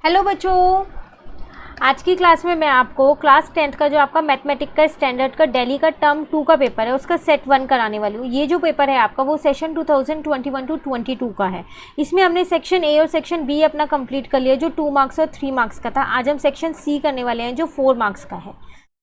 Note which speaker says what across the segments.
Speaker 1: Hello बच्चों, आज की क्लास में मैं आपको क्लास 10th का जो आपका मैथमेटिक्स का स्टैंडर्ड का दिल्ली का टर्म 2 का पेपर है उसका सेट 1 कराने वाली हूँ। ये जो पेपर है आपका वो सेशन 2021 टू 22 का है। इसमें हमने सेक्शन ए और सेक्शन बी अपना कंप्लीट कर लिया जो 2 मार्क्स और 3 मार्क्स का था। आज हम सेक्शन सी करने वाले हैं जो 4 मार्क्स का है।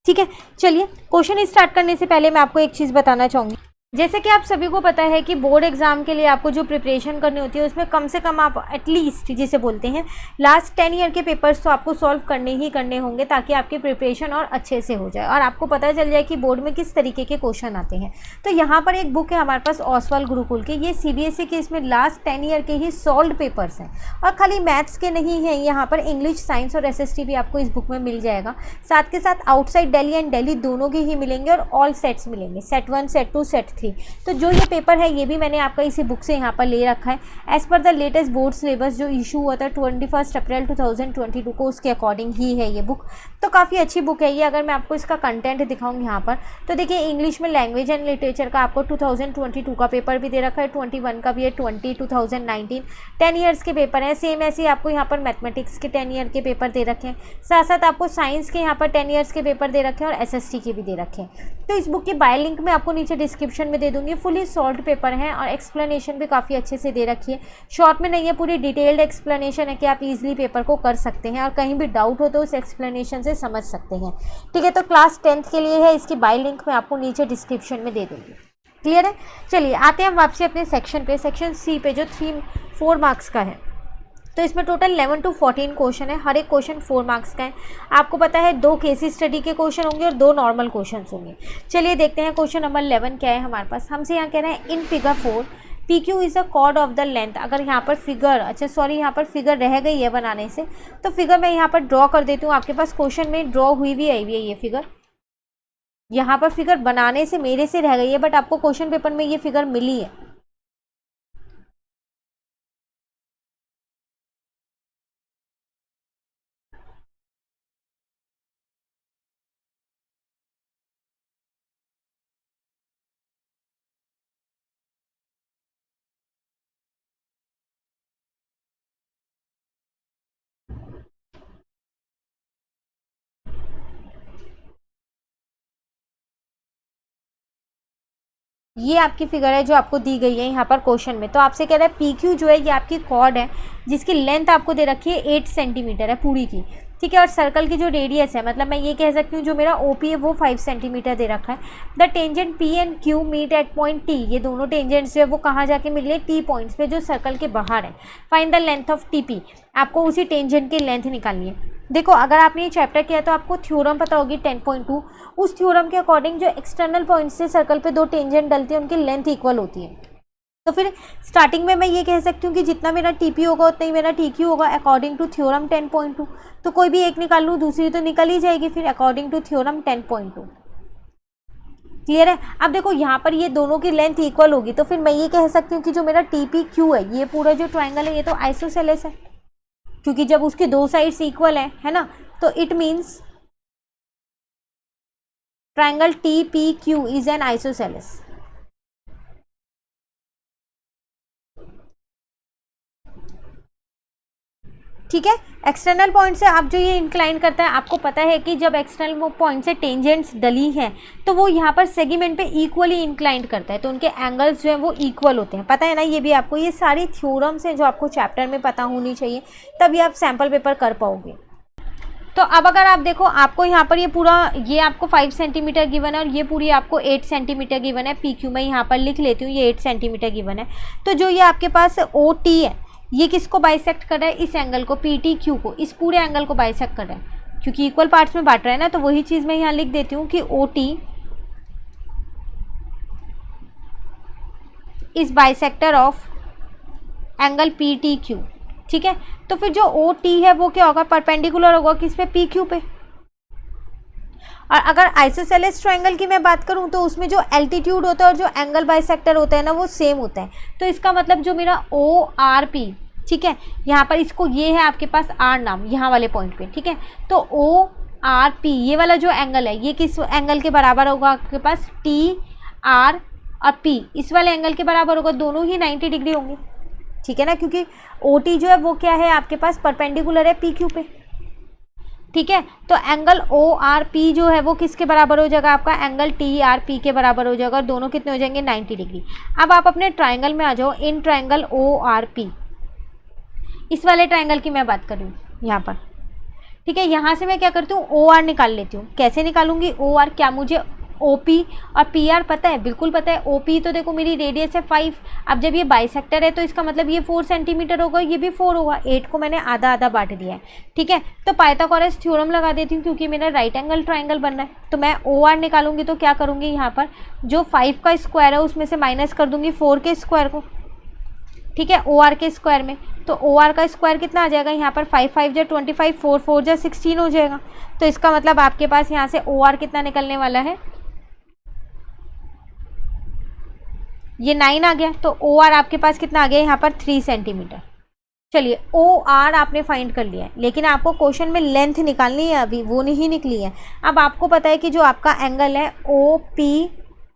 Speaker 1: ठीक है, चलिए क्वेश्चन स्टार्ट करने से पहले मैं आपको एक चीज़ बताना चाहूँगी। जैसे कि आप सभी को पता है कि बोर्ड एग्जाम के लिए आपको जो प्रिपरेशन करनी होती है उसमें कम से कम आप एटलीस्ट जिसे बोलते हैं लास्ट 10 ईयर के पेपर्स तो आपको सॉल्व करने ही करने होंगे ताकि आपकी प्रिपरेशन और अच्छे से हो जाए और आपको पता चल जाए कि बोर्ड में किस तरीके के क्वेश्चन आते हैं। तो यहाँ पर एक बुक है हमारे पास ओसवाल गुरुकुल की, ये CBSE के इसमें लास्ट 10 ईयर के ही सॉल्व पेपर्स हैं और खाली मैथ्स के नहीं हैं, यहाँ पर इंग्लिश, साइंस और SST भी आपको इस बुक में मिल जाएगा। साथ के साथ आउटसाइड दिल्ली एंड दिल्ली दोनों के ही मिलेंगे और ऑल सेट्स मिलेंगे, सेट 1, सेट 2, सेट 3। तो जो ये पेपर है ये भी मैंने आपका इसी बुक से यहाँ पर ले रखा है as per the latest board syllabus जो इशू हुआ था 21 अप्रैल 2022 को, उसके अकॉर्डिंग ही है ये बुक। तो काफ़ी अच्छी बुक है ये। अगर मैं आपको इसका कंटेंट दिखाऊंगी यहाँ पर तो देखिए, इंग्लिश में लैंग्वेज एंड लिटरेचर का आपको 2022 का पेपर भी दे रखा है, 21 का भी है, 2019 10 ईयर्स के पेपर हैं। सेम ऐसे आपको यहाँ पर मैथमेटिक्स के 10 ईयर के पेपर दे रखे हैं, साथ साथ आपको साइंस के यहाँ पर 10 ईयर्स के पेपर दे रखे हैं और SST के भी दे रखे हैं। तो इस बुक की बाय लिंक मैं आपको नीचे डिस्क्रिप्शन में दे दूँगी। फुली सॉल्व्ड पेपर है और एक्सप्लेनेशन भी काफ़ी अच्छे से दे रखी है, शॉर्ट में नहीं है, पूरी डिटेल्ड एक्सप्लेनेशन है कि आप इजीली पेपर को कर सकते हैं और कहीं भी डाउट हो तो उस एक्सप्लेनेशन से समझ सकते हैं। ठीक है, तो क्लास 10th के लिए है, इसकी बाय लिंक मैं आपको नीचे डिस्क्रिप्शन में दे दूँगी। क्लियर है? चलिए आते हैं हम वापसी अपने सेक्शन पे, सेक्शन सी पे जो 4 मार्क्स का है। तो इसमें टोटल 11 to 14 क्वेश्चन है, हर एक क्वेश्चन 4 मार्क्स का है। आपको पता है 2 केस स्टडी के क्वेश्चन होंगे और 2 नॉर्मल क्वेश्चन होंगे। चलिए देखते हैं क्वेश्चन नंबर 11 क्या है हमारे पास। हमसे यहाँ कह रहे हैं in figure 4 PQ is a cord of the length. अगर यहाँ पर फिगर, यहाँ पर फिगर रह गई है बनाने से तो फिगर मैं यहाँ पर ड्रॉ कर देती हूँ। आपके पास क्वेश्चन में ड्रॉ हुई भी आई हुई है ये फिगर, यहाँ पर फिगर बनाने से मेरे से रह गई है बट आपको क्वेश्चन पेपर में ये फिगर मिली है। ये आपकी फिगर है जो आपको दी गई है यहाँ पर क्वेश्चन में। तो आपसे कह रहा है PQ जो है ये आपकी कॉर्ड है जिसकी लेंथ आपको दे रखी है 8 सेंटीमीटर है पूरी की। ठीक है, और सर्कल की जो रेडियस है, मतलब मैं ये कह सकती हूँ जो मेरा OP है वो 5 सेंटीमीटर दे रखा है। The tangent P and Q meet at point T। ये दोनों टेंजेंट्स जो है वो कहाँ जाके मिल रहे हैं? T पॉइंट्स पे जो सर्कल के बाहर है। Find the length of TP। आपको उसी टेंजेंट की लेंथ निकालनी है। देखो, अगर आपने ये चैप्टर किया तो आपको थ्योरम पता होगी 10.2। उस थ्योरम के अकॉर्डिंग जो एक्सटर्नल पॉइंट से सर्कल पे 2 टेंजेंट डलती है उनकी लेंथ इक्वल होती है। तो फिर स्टार्टिंग में मैं ये कह सकती हूँ कि जितना मेरा TP होगा उतना ही मेरा TQ होगा अकॉर्डिंग टू थ्योरम 10.2। तो कोई भी एक निकाल लूँ, दूसरी तो निकल ही जाएगी फिर अकॉर्डिंग टू थ्योरम 10.2। क्लियर है? अब देखो यहाँ पर ये दोनों की लेंथ इक्वल होगी तो फिर मैं ये कह सकती हूँ कि जो मेरा TPQ है, ये पूरा जो ट्राइंगल है ये तो आइसोसेलेस है, क्योंकि जब उसके 2 साइड्स इक्वल है ना, तो it means triangle TPQ is an isosceles. ठीक है, एक्सटर्नल पॉइंट से आप जो ये इंक्लाइन करता है, आपको पता है कि जब एक्सटर्नल पॉइंट से टेंजेंट्स डली हैं तो वो यहाँ पर सेगमेंट पे इक्वली इंक्लाइन करता है, तो उनके एंगल्स जो हैं वो इक्वल होते हैं। पता है ना, ये भी आपको, ये सारी थ्योरम्स हैं जो आपको चैप्टर में पता होनी चाहिए, तभी आप सैम्पल पेपर कर पाओगे। तो अब अगर आप देखो, आपको यहाँ पर ये पूरा, ये आपको 5 सेंटीमीटर गिवन है और ये पूरी आपको 8 सेंटीमीटर गिवन है। PQ मैं यहाँ पर लिख लेती हूँ, ये 8 सेंटीमीटर गिवन है। तो जो ये आपके पास OT है, ये किसको बाइसेक्ट कर रहा है? इस एंगल को, PTQ को, इस पूरे एंगल को बाइसेक्ट कर रहा है, क्योंकि इक्वल पार्ट्स में बांट रहा है ना। तो वही चीज़ मैं यहाँ लिख देती हूँ कि OT is bisector of angle PTQ। ठीक है, तो फिर जो OT है वो क्या होगा? परपेंडिकुलर होगा किस पे? PQ पे। और अगर आइसोसेलेस ट्रायंगल की मैं बात करूं तो उसमें जो एल्टीट्यूड होता है और जो एंगल बाइसेक्टर होता है ना वो सेम होता है। तो इसका मतलब जो मेरा ORP, ठीक है, यहाँ पर इसको, ये है आपके पास R नाम यहाँ वाले पॉइंट पे। ठीक है, तो ORP ये वाला जो एंगल है ये किस एंगल के बराबर होगा? आपके पास TR और P इस वाले एंगल के बराबर होगा, दोनों ही 90 डिग्री होंगे। ठीक है ना, क्योंकि ओ टी जो है वो क्या है आपके पास परपेंडिकुलर है पी क्यू पे। ठीक है, तो एंगल ओ आर पी जो है वो किसके बराबर हो जाएगा आपका, एंगल टी आर पी के बराबर हो जाएगा, और दोनों कितने हो जाएंगे 90 डिग्री। अब आप अपने ट्राइंगल में आ जाओ, in triangle O R P, इस वाले ट्राइंगल की मैं बात कर रही हूँ यहाँ पर। ठीक है, यहाँ से मैं क्या करती हूँ, ओ आर निकाल लेती हूँ। कैसे निकालूंगी ओ आर, क्या मुझे ओ पी और पी आर पता है, बिल्कुल पता है। ओ पी तो देखो मेरी रेडियस है 5, अब जब ये बाइसेक्टर है तो इसका मतलब ये 4 सेंटीमीटर होगा, ये भी 4 होगा, 8 को मैंने आधा आधा बांट दिया है। ठीक है, तो पाइथागोरस थ्योरम लगा देती हूँ क्योंकि मेरा राइट एंगल ट्राइंगल बन रहा है। तो मैं ओ आर निकालूंगी तो क्या करूँगी, यहाँ पर जो 5 का स्क्वायर है उसमें से माइनस कर दूंगी 4 के स्क्वायर को। ठीक है, ओ आर के स्क्वायर में, तो ओ आर का स्क्वायर कितना आ जाएगा यहाँ पर, 5 5 जा 25, 4 4 जा 16 हो जाएगा। तो इसका मतलब आपके पास यहाँ से ओ आर कितना निकलने वाला है, ये 9 आ गया। तो ओ आर आपके पास कितना आ गया यहाँ पर 3 सेंटीमीटर। चलिए ओ आर आपने फाइंड कर लिया है, लेकिन आपको क्वेश्चन में लेंथ निकालनी है, अभी वो नहीं निकली है। अब आपको पता है कि जो आपका एंगल है ओ पी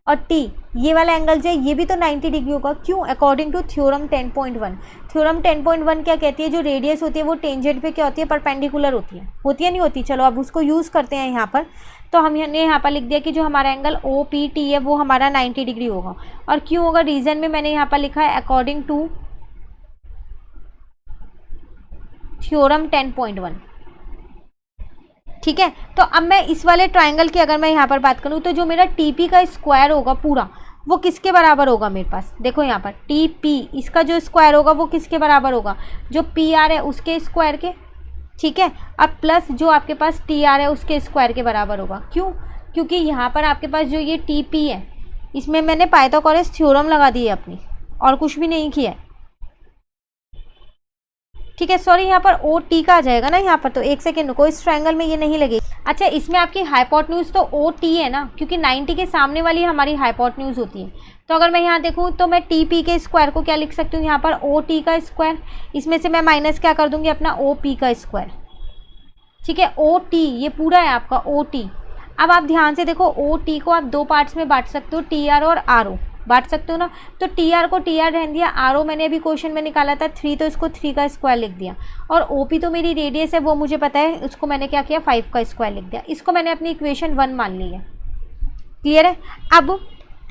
Speaker 1: और टी, ये वाला एंगल जो है ये भी तो 90 डिग्री होगा। क्यों, अकॉर्डिंग टू थ्योरम 10.1। थ्योरम 10.1 क्या कहती है, जो रेडियस होती है वो टेंजेंट पे क्या होती है, परपेंडिकुलर होती है नहीं होती। चलो अब उसको यूज़ करते हैं यहाँ पर। तो हमने यहाँ पर लिख दिया कि जो हमारा एंगल ओ पी टी है वो हमारा 90 डिग्री होगा। और क्यों होगा, रीज़न में मैंने यहाँ पर लिखा है अकॉर्डिंग टू थ्योरम 10.1। ठीक है, तो अब मैं इस वाले ट्राइंगल की अगर मैं यहाँ पर बात करूँ तो जो मेरा टी पी का स्क्वायर होगा पूरा, वो किसके बराबर होगा मेरे पास, देखो यहाँ पर टी पी, इसका जो स्क्वायर होगा वो किसके बराबर होगा, जो पी आर है उसके स्क्वायर के। ठीक है, अब प्लस जो आपके पास टी आर है उसके स्क्वायर के बराबर होगा। क्यों, क्योंकि यहाँ पर आपके पास जो ये टी पी है इसमें मैंने पाइथागोरस थ्योरम लगा दी है अपनी, और कुछ भी नहीं किया है। ठीक है, सॉरी यहाँ पर ओ टी का आ जाएगा ना यहाँ पर, तो एक सेकेंड रुको, इस ट्रायंगल में ये नहीं लगेगी। अच्छा, इसमें आपकी हाइपोटेन्यूज तो ओ टी है ना, क्योंकि 90 के सामने वाली हमारी हाइपोटेन्यूज होती है। तो अगर मैं यहाँ देखूँ तो मैं टी पी के स्क्वायर को क्या लिख सकती हूँ यहाँ पर, ओ टी का स्क्वायर, इसमें से मैं माइनस क्या कर दूँगी अपना ओ पी का स्क्वायर। ठीक है, ओ टी ये पूरा है आपका ओ टी। अब आप ध्यान से देखो, ओ टी को आप दो पार्ट्स में बांट सकते हो, टी आर और आर ओ बांट सकते हो ना। तो टी आर को टी आर रहने दिया, आर ओ मैंने अभी क्वेश्चन में निकाला था 3, तो इसको 3 का स्क्वायर लिख दिया। और ओ पी तो मेरी रेडियस है वो मुझे पता है, उसको मैंने क्या किया 5 का स्क्वायर लिख दिया। इसको मैंने अपनी इक्वेशन 1 मान ली है। क्लियर है। अब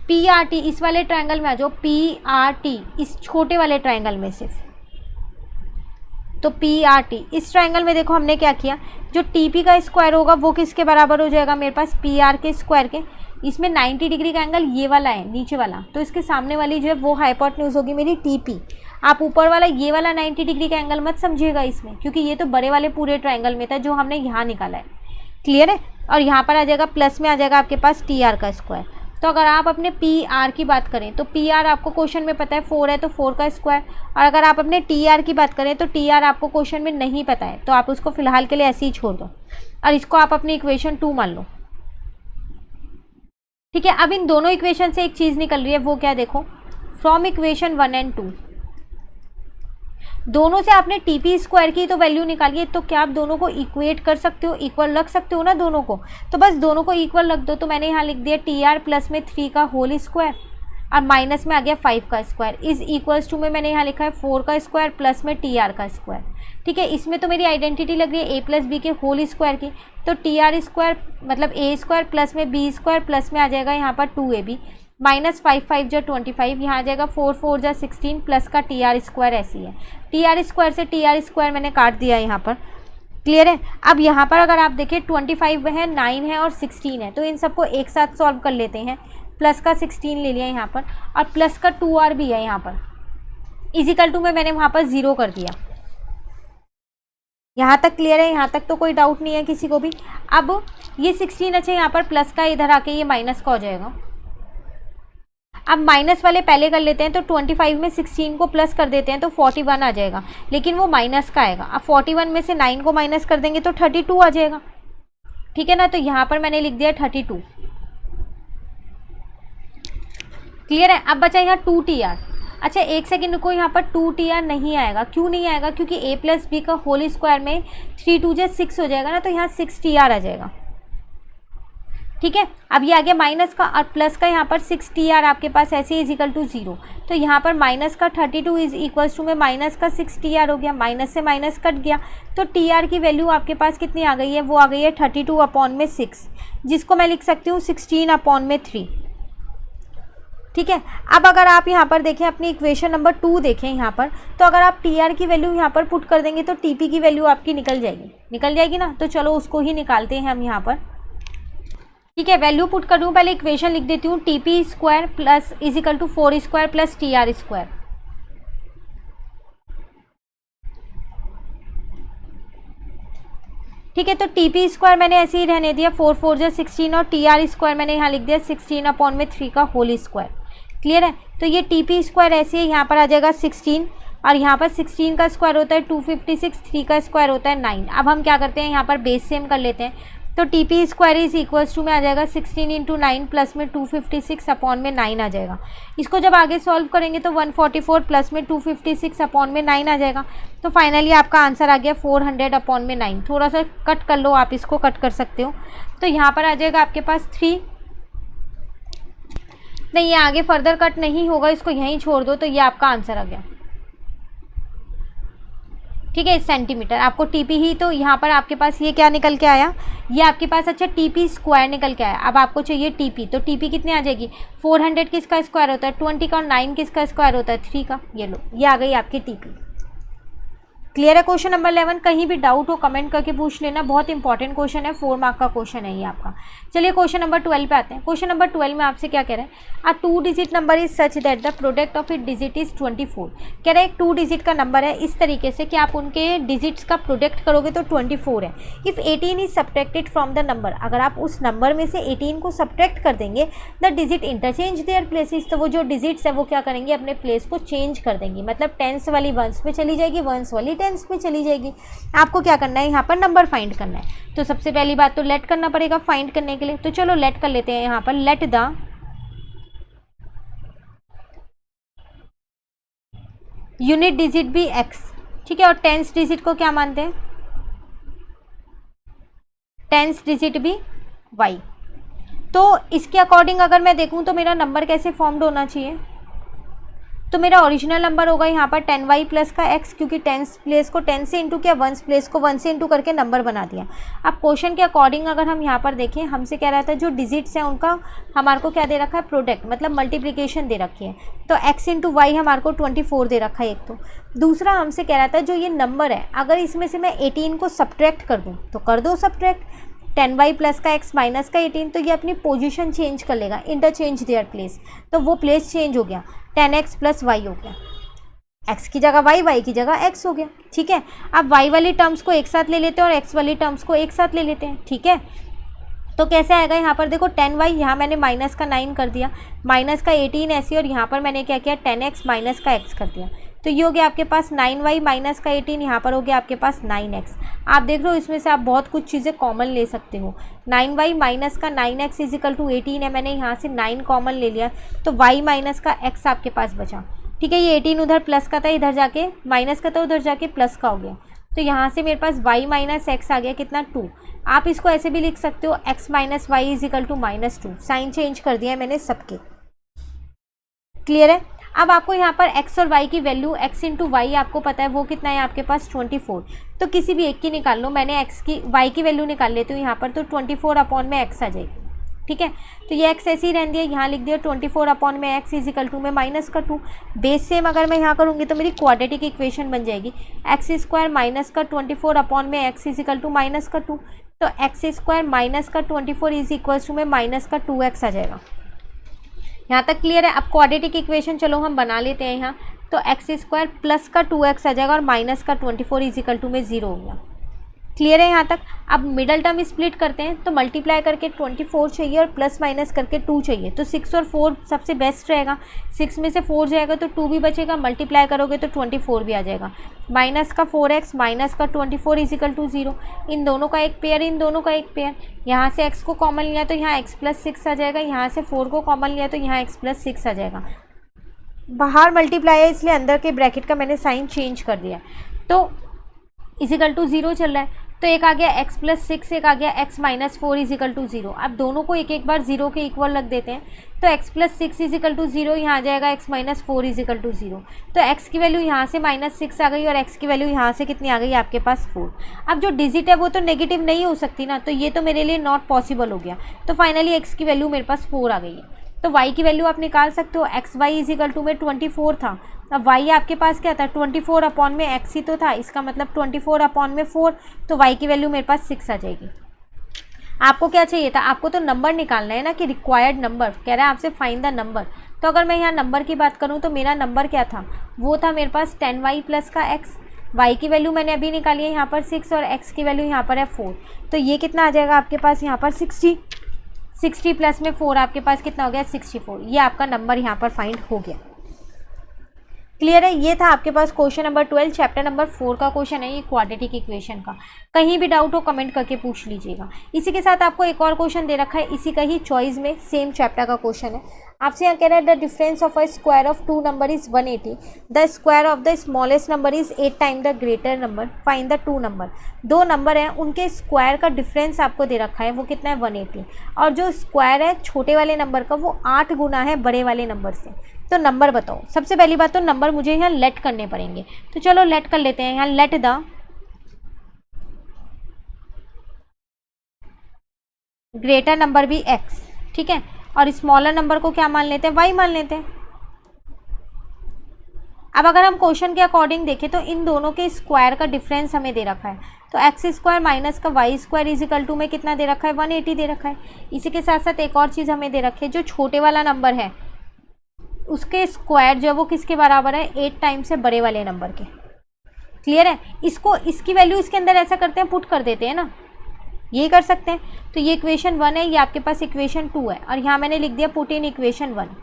Speaker 1: पी आर टी, इस वाले ट्रायंगल में आ जाओ, पी आर टी इस छोटे वाले ट्रायंगल में सिर्फ, तो पी आर टी इस ट्रायंगल में देखो हमने क्या किया, जो टी पी का स्क्वायर होगा वो किसके बराबर हो जाएगा मेरे पास, पी आर के स्क्वायर के। इसमें 90 डिग्री का एंगल ये वाला है नीचे वाला, तो इसके सामने वाली जो है वो हाइपोटेन्यूज होगी मेरी टी पी। आप ऊपर वाला ये वाला 90 डिग्री का एंगल मत समझिएगा इसमें, क्योंकि ये तो बड़े वाले पूरे ट्रायंगल में था जो हमने यहाँ निकाला है। क्लियर है। और यहाँ पर आ जाएगा प्लस में आ जाएगा आपके पास टी आर का स्क्वायर। तो अगर आप अपने पी आर की बात करें तो पी आर आपको क्वेश्चन में पता है 4 है, तो 4 का स्क्वायर। और अगर आप अपने टी आर की बात करें तो टी आर आपको क्वेश्चन में नहीं पता है, तो आप उसको फिलहाल के लिए ऐसे ही छोड़ दो और इसको आप अपनी इक्वेशन 2 मान लो। ठीक है, अब इन दोनों इक्वेशन से एक चीज़ निकल रही है, वो क्या देखो, फ्रॉम इक्वेशन 1 एंड 2 दोनों से आपने टी पी स्क्वायर की तो वैल्यू निकाली है, तो क्या आप दोनों को इक्वेट कर सकते हो, इक्वल रख सकते हो ना दोनों को, तो बस दोनों को इक्वल रख दो। तो मैंने यहाँ लिख दिया टी आर प्लस में 3 का होल स्क्वायर और माइनस में आ गया 5 का स्क्वायर, इज इक्वल्स टू में मैंने यहाँ लिखा है 4 का स्क्वायर प्लस में टी आर का स्क्वायर। ठीक है, इसमें तो मेरी आइडेंटिटी लग रही है ए प्लस बी के होल स्क्वायर की, तो टी आर स्क्वायर मतलब ए स्क्वायर प्लस में बी स्क्वायर प्लस में आ जाएगा यहाँ पर 2ab माइनस 5 5 जा 25, यहाँ आ जाएगा 4 4 जा 16 प्लस का टी आर स्क्वायर ऐसी है। टी आर स्क्वायर से टी आर स्क्वायर मैंने काट दिया यहाँ पर। क्लियर है। अब यहाँ पर अगर आप देखें 25 है, 9 है और 16 है, तो इन सबको एक साथ सॉल्व कर लेते हैं। प्लस का 16 ले लिया यहाँ पर और प्लस का 2r भी है यहाँ पर, इजिकल टू में मैंने वहाँ पर 0 कर दिया। यहाँ तक क्लियर है, यहाँ तक तो कोई डाउट नहीं है किसी को भी। अब ये 16 अच्छा यहाँ पर प्लस का इधर आके ये माइनस का हो जाएगा। अब माइनस वाले पहले कर लेते हैं, तो 25 में 16 को प्लस कर देते हैं तो 41 आ जाएगा, लेकिन वो माइनस का आएगा। अब 41 में से 9 को माइनस कर देंगे तो 32 आ जाएगा। ठीक है ना, तो यहाँ पर मैंने लिख दिया 32। क्लियर है। अब बचा यहाँ 2tr। अच्छा एक सेकेंड को, यहाँ पर 2tr नहीं आएगा। क्यों नहीं आएगा, क्योंकि a प्लस बी का होल स्क्वायर में 3 2 जा 6 हो जाएगा ना, तो यहाँ 6tr आ जाएगा। ठीक है। अब ये आ गया माइनस का और प्लस का, यहाँ पर 6TR आपके पास ऐसे इज इक्वल टू 0, तो यहाँ पर माइनस का 32 इज इक्वल्स टू में माइनस का 6TR हो गया, माइनस से माइनस कट गया, तो TR की वैल्यू आपके पास कितनी आ गई है, वो आ गई है 32/6, जिसको मैं लिख सकती हूँ 16/3। ठीक है। अब अगर आप यहाँ पर देखें अपनी इक्वेशन नंबर 2 देखें यहाँ पर, तो अगर आप TR की वैल्यू यहाँ पर पुट कर देंगे तो TP की वैल्यू आपकी निकल जाएगी ना, तो चलो उसको ही निकालते हैं हम यहाँ पर। ठीक है, वैल्यू पुट कर दूँ, पहले इक्वेशन लिख देती हूँ, TP² plus is equal to 4² plus TR²। ठीक है, तो TP² मैंने ऐसे ही रहने दिया, 4 4 जा 16 और TR² मैंने यहाँ लिख दिया 16/3 का होल स्क्वायर। क्लियर है। तो ये TP² ऐसे ही यहाँ पर आ जाएगा 16 और यहाँ पर 16 का स्क्वायर होता है 256, 3 का स्क्वायर होता है 9। अब हम क्या करते हैं, यहाँ पर बेस सेम कर लेते हैं, तो TP² इज इक्वल्स टू में आ जाएगा 16 × 9 प्लस में 256/9 आ जाएगा। इसको जब आगे सॉल्व करेंगे तो 144 प्लस में 256/9 आ जाएगा। तो फाइनली आपका आंसर आ गया 400/9। थोड़ा सा कट कर लो, आप इसको कट कर सकते हो, तो यहाँ पर आ जाएगा आपके पास 3, नहीं ये आगे फर्दर कट नहीं होगा, इसको यहीं छोड़ दो, तो ये आपका आंसर आ गया। ठीक है, सेंटीमीटर आपको TP ही, तो यहाँ पर आपके पास ये क्या निकल के आया, ये आपके पास अच्छा TP² निकल के आया। अब आपको चाहिए TP, तो TP कितने आ जाएगी, 400 किसका स्क्वायर होता है 20 का और 9 किसका स्क्वायर होता है 3 का। ये लो, ये आ गई आपकी TP। क्लियर है। क्वेश्चन नंबर 11, कहीं भी डाउट हो कमेंट करके पूछ लेना, बहुत इंपॉर्टेंट क्वेश्चन है, 4 मार्क का क्वेश्चन है ये आपका। चलिए क्वेश्चन नंबर 12 पे आते हैं। क्वेश्चन नंबर 12 में आपसे क्या कह रहे हैं, अ 2 digit number is such that the product of it digit is 24। कह रहे हैं एक 2 डिजिट का नंबर है इस तरीके से कि आप उनके डिजिट्स का प्रोडक्ट करोगे तो 24 है। If 18 is subtracted from the number, अगर आप उस नंबर में से 18 को सब्ट्रैक्ट कर देंगे, the digit interchange their places, तो वो जो डिजिट्स है वो क्या करेंगे, अपने प्लेस को चेंज कर देंगी, मतलब टेंस वाली वंस पे चली जाएगी, वंस वाली टेंस पे चली जाएगी। आपको क्या करना है, यहाँ पर नंबर फाइंड करना है। तो सबसे पहली बात तो लेट करना पड़ेगा फाइंड करने के लिए, तो चलो लेट कर लेते हैं। यहाँ पर लेट द यूनिट डिजिट भी x, ठीक है, और टेंस डिजिट को क्या मानते हैं, टेंस डिजिट भी y। तो इसके अकॉर्डिंग अगर मैं देखूं तो मेरा नंबर कैसे फॉर्म्ड होना चाहिए, तो मेरा ओरिजिनल नंबर होगा यहाँ पर 10y प्लस का x, क्योंकि टेंस प्लेस को 10 से इंटू किया, वंस प्लेस को 1 से इंटू करके नंबर बना दिया। अब क्वेश्चन के अकॉर्डिंग अगर हम यहाँ पर देखें, हमसे कह रहा था जो डिजिट्स हैं उनका हमारे को क्या दे रखा है, प्रोडक्ट, मतलब मल्टीप्लिकेशन दे रखी है, तो x इंटू वाई हमारे को 24 दे रखा है एक। तो दूसरा हमसे कह रहा था जो ये नंबर है अगर इसमें से मैं 18 को सब्ट्रैक्ट कर दूँ तो कर दो सब्ट्रैक्ट, 10y प्लस का x माइनस का 18, तो ये अपनी पोजीशन चेंज कर लेगा, इंटरचेंज देयर प्लेस, तो वो प्लेस चेंज हो गया, 10x प्लस y हो गया, x की जगह y की जगह x हो गया। ठीक है, अब y वाली टर्म्स को एक साथ ले लेते हैं और x वाली टर्म्स को एक साथ ले लेते हैं। ठीक है, तो कैसे आएगा, यहाँ पर देखो 10y, यहाँ मैंने माइनस का 9 कर दिया, माइनस का 18 ऐसे, और यहाँ पर मैंने क्या किया 10x माइनस का x कर दिया, तो ये हो गया आपके पास 9y माइनस का 18, यहाँ पर हो गया आपके पास 9x। आप देख लो इसमें से आप बहुत कुछ चीज़ें कॉमन ले सकते हो, 9y माइनस का 9x इज इक्वल टू 18 है, मैंने यहाँ से 9 कॉमन ले लिया, तो y माइनस का x आपके पास बचा। ठीक है, ये 18 उधर प्लस का था, इधर जाके माइनस का था, उधर जाके प्लस का हो गया, तो यहाँ से मेरे पास y माइनस एक्स आ गया कितना 2। आप इसको ऐसे भी लिख सकते हो x minus Y is equal to -2, sign change कर दिया है मैंने सबके। क्लियर है। अब आपको यहाँ पर x और y की वैल्यू, x इंटू वाई आपको पता है वो कितना है आपके पास 24, तो किसी भी एक की निकाल लो, मैंने y की वैल्यू निकाल लेती हूँ यहाँ पर, तो 24 अपॉन में x आ जाएगी। ठीक है, तो ये x ऐसे ही रहने दिया, यहाँ लिख दिया 24 अपॉन में x इज इक्वल टू में -2। बेस सेम अगर मैं यहाँ करूँगी तो मेरी क्वाड्रेटिक इक्वेशन बन जाएगी, x² माइनस का 24 अपॉन में x इज इक्वल टू -2, तो x² माइनस का 24 इज इक्वल टू में -2x आ जाएगा। यहाँ तक क्लियर है। अब क्वाड्रेटिक इक्वेशन चलो हम बना लेते हैं यहाँ, तो x² प्लस का 2x आ जाएगा और माइनस का 24 इज इक्वल टू में 0 हो गया। क्लियर है यहाँ तक। अब मिडल टर्म स्प्लिट करते हैं, तो मल्टीप्लाई करके 24 चाहिए और प्लस माइनस करके 2 चाहिए, तो 6 और 4 सबसे बेस्ट रहेगा, 6 में से 4 जाएगा तो 2 भी बचेगा, मल्टीप्लाई करोगे तो 24 भी आ जाएगा, माइनस का 4x माइनस का 24 इज इक्वल टू 0, इन दोनों का एक पेयर, इन दोनों का एक पेयर, यहाँ से x को कॉमन लिया तो यहाँ x प्लस 6 आ जाएगा, यहाँ से 4 को कॉमन लिया तो यहाँ x प्लस 6 आ जाएगा। बाहर मल्टीप्लाई है इसलिए अंदर के ब्रैकेट का मैंने साइन चेंज कर दिया, तो इजिकल टू 0 चल रहा है, तो एक आ गया x प्लस 6, एक आ गया x minus 4 is equal to 0। अब दोनों को एक एक बार 0 के इक्वल रख देते हैं, तो x plus 6 is equal to 0, यहाँ आ जाएगा x minus 4 is equal to 0। तो x की वैल्यू यहाँ से -6 आ गई और x की वैल्यू यहाँ से कितनी आ गई आपके पास 4। अब जो डिजिट है वो तो नेगेटिव नहीं हो सकती ना, तो ये तो मेरे लिए नॉट पॉसिबल हो गया। तो फाइनली x की वैल्यू मेरे पास 4 आ गई है। तो y की वैल्यू आप निकाल सकते हो, X Y is equal to में 24 था। अब y आपके पास क्या था, 24 अपॉन में x ही तो था, इसका मतलब 24 अपॉन में 4, तो y की वैल्यू मेरे पास 6 आ जाएगी। आपको क्या चाहिए था, आपको तो नंबर निकालना है ना, कि रिक्वायर्ड नंबर कह रहा है आपसे, फाइंड द नंबर। तो अगर मैं यहाँ नंबर की बात करूँ तो मेरा नंबर क्या था, वो था मेरे पास 10y प्लस का x। y की वैल्यू मैंने अभी निकाली है यहाँ पर 6 और x की वैल्यू यहाँ पर है 4। तो ये कितना आ जाएगा आपके पास यहाँ पर 60 प्लस में 4 आपके पास कितना हो गया 64। ये आपका नंबर यहाँ पर फाइंड हो गया। क्लियर है। ये था आपके पास क्वेश्चन नंबर 12 चैप्टर नंबर 4 का क्वेश्चन है, ये क्वाड्रेटिक इक्वेशन का। कहीं भी डाउट हो कमेंट करके पूछ लीजिएगा। इसी के साथ आपको एक और क्वेश्चन दे रखा है, इसी का ही चॉइस में सेम चैप्टर का क्वेश्चन है। आपसे यहाँ कह रहा है the difference of a square of 2 number is 180, the square of the smallest number is 8 time the greater number, find the 2 number. 2 number हैं, उनके स्क्वायर का डिफरेंस आपको दे रखा है, वो कितना है 180, और जो स्क्वायर है छोटे वाले नंबर का वो 8 गुना है बड़े वाले नंबर से। तो नंबर बताओ। सबसे पहली बात तो नंबर मुझे यहाँ लेट करने पड़ेंगे, तो चलो लेट कर लेते हैं। यहाँ लेट द ग्रेटर नंबर भी x, ठीक है, और स्मॉलर नंबर को क्या मान लेते हैं, y मान लेते हैं। अब अगर हम क्वेश्चन के अकॉर्डिंग देखें तो इन दोनों के स्क्वायर का डिफरेंस हमें दे रखा है, तो एक्स स्क्वायर माइनस का Y square is equal to में कितना दे रखा है 180 दे रखा है। इसी के साथ साथ एक और चीज़ हमें दे रखी है, जो छोटे वाला नंबर है उसके स्क्वायर जो है वो किसके बराबर है 8 टाइम से बड़े वाले नंबर के। क्लियर है। इसको इसकी वैल्यू इसके अंदर ऐसा करते हैं, पुट कर देते हैं ना, ये कर सकते हैं। तो ये इक्वेशन 1 है, ये आपके पास इक्वेशन 2 है, और यहाँ मैंने लिख दिया पुट इन इक्वेशन 1।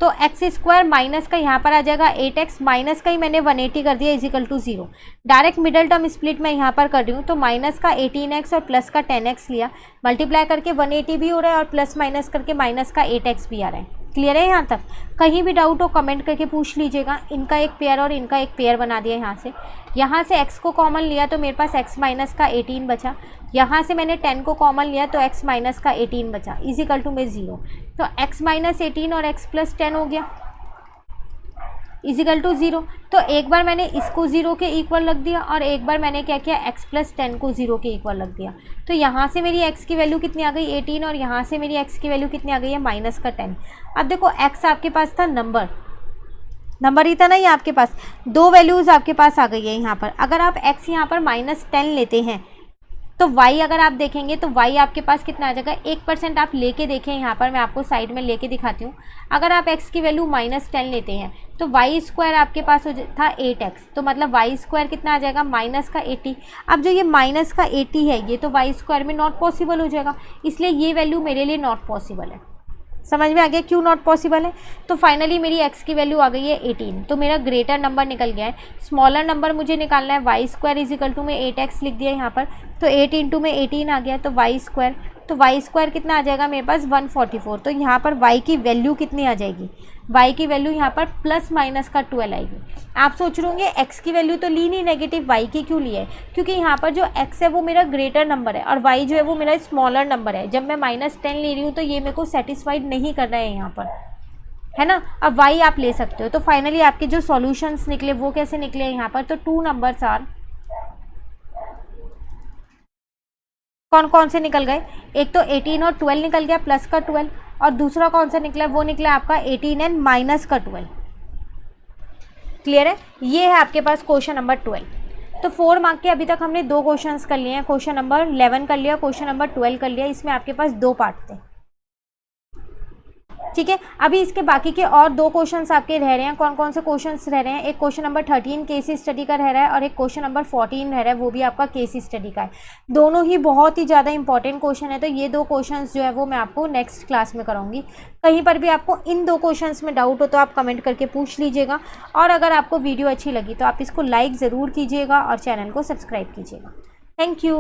Speaker 1: तो एक्स स्क्वायर माइनस का यहाँ पर आ जाएगा 8x, माइनस का ही मैंने 180 कर दिया is equal to 0। Direct middle term split मैं यहाँ पर कर रही हूँ, तो माइनस का 18x और प्लस का 10x लिया, मल्टीप्लाई करके 180 भी हो रहा है और प्लस माइनस करके माइनस का 8x भी आ रहा है। क्लियर है यहाँ तक। कहीं भी डाउट हो कमेंट करके पूछ लीजिएगा। इनका एक पेयर और इनका एक पेयर बना दिया यहाँ से x को कॉमन लिया तो मेरे पास x माइनस का 18 बचा, यहाँ से मैंने 10 को कॉमन लिया तो x माइनस का 18 बचा, इजिकल टू में 0। तो x माइनस 18 और x प्लस 10 हो गया इजिकल टू 0। तो एक बार मैंने इसको 0 के इक्वल रख दिया और एक बार मैंने क्या किया x प्लस 10 को 0 के इक्वल रख दिया। तो यहाँ से मेरी x की वैल्यू कितनी आ गई 18 और यहाँ से मेरी x की वैल्यू कितनी आ गई है माइनस का 10। अब देखो x आपके पास था नंबर ही था ना, ये आपके पास दो वैल्यूज़ आपके पास आ गई है यहाँ पर। अगर आप x यहाँ पर -10 लेते हैं तो y अगर आप देखेंगे तो y आपके पास कितना आ जाएगा 1% आप लेके देखें, यहाँ पर मैं आपको साइड में लेके दिखाती हूँ। अगर आप x की वैल्यू -10 लेते हैं तो y स्क्वायर आपके पास था 8x, तो मतलब y स्क्वायर कितना आ जाएगा माइनस का 80। अब जो ये माइनस का 80 है ये तो y स्क्वायर में नॉट पॉसिबल हो जाएगा, इसलिए ये वैल्यू मेरे लिए नॉट पॉसिबल है। समझ में आ गया क्यों नॉट पॉसिबल है। तो फाइनली मेरी x की वैल्यू आ गई है 18, तो मेरा ग्रेटर नंबर निकल गया है। स्मॉलर नंबर मुझे निकालना है, Y square is equal to में 8x लिख दिया यहाँ पर, तो 8 इंटू में 18 आ गया, तो वाई स्क्वायर कितना आ जाएगा मेरे पास 144। तो यहाँ पर y की वैल्यू कितनी आ जाएगी, y की वैल्यू यहाँ पर प्लस माइनस का 12 आएगी। आप सोच रहे होंगे x की वैल्यू तो ली नहीं नेगेटिव, y की क्यों ली है, क्योंकि यहाँ पर जो x है वो मेरा ग्रेटर नंबर है और y जो है वो मेरा स्मॉलर नंबर है। जब मैं -10 ले रही हूँ तो ये मेरे को सेटिस्फाइड नहीं कर रहा है यहाँ पर, है ना। अब y आप ले सकते हो। तो फाइनली आपके जो सॉल्यूशंस निकले वो कैसे निकले यहाँ पर, तो 2 नंबर्स आर, कौन कौन से निकल गए, एक तो 18 और 12 निकल गया प्लस का 12, और दूसरा कौन सा निकला, वो निकला आपका 18 एंड माइनस का 12। क्लियर है। ये है आपके पास क्वेश्चन नंबर 12। तो 4 मार्क के अभी तक हमने 2 क्वेश्चंस कर लिए हैं, क्वेश्चन नंबर 11 कर लिया, क्वेश्चन नंबर 12 कर लिया। इसमें आपके पास 2 पार्ट थे, ठीक है। अभी इसके बाकी के और 2 क्वेश्चंस आपके रह रहे हैं। कौन कौन से क्वेश्चंस रह रहे हैं, एक क्वेश्चन नंबर 13 केस स्टडी का रह रहा है और एक क्वेश्चन नंबर 14 रह रहा है, वो भी आपका केस स्टडी का है। दोनों ही बहुत ही ज़्यादा इंपॉर्टेंट क्वेश्चन है। तो ये 2 क्वेश्चंस जो है वो मैं आपको नेक्स्ट क्लास में कराऊंगी। कहीं पर भी आपको इन 2 क्वेश्चंस में डाउट हो तो आप कमेंट करके पूछ लीजिएगा, और अगर आपको वीडियो अच्छी लगी तो आप इसको लाइक ज़रूर कीजिएगा और चैनल को सब्सक्राइब कीजिएगा। Thank you.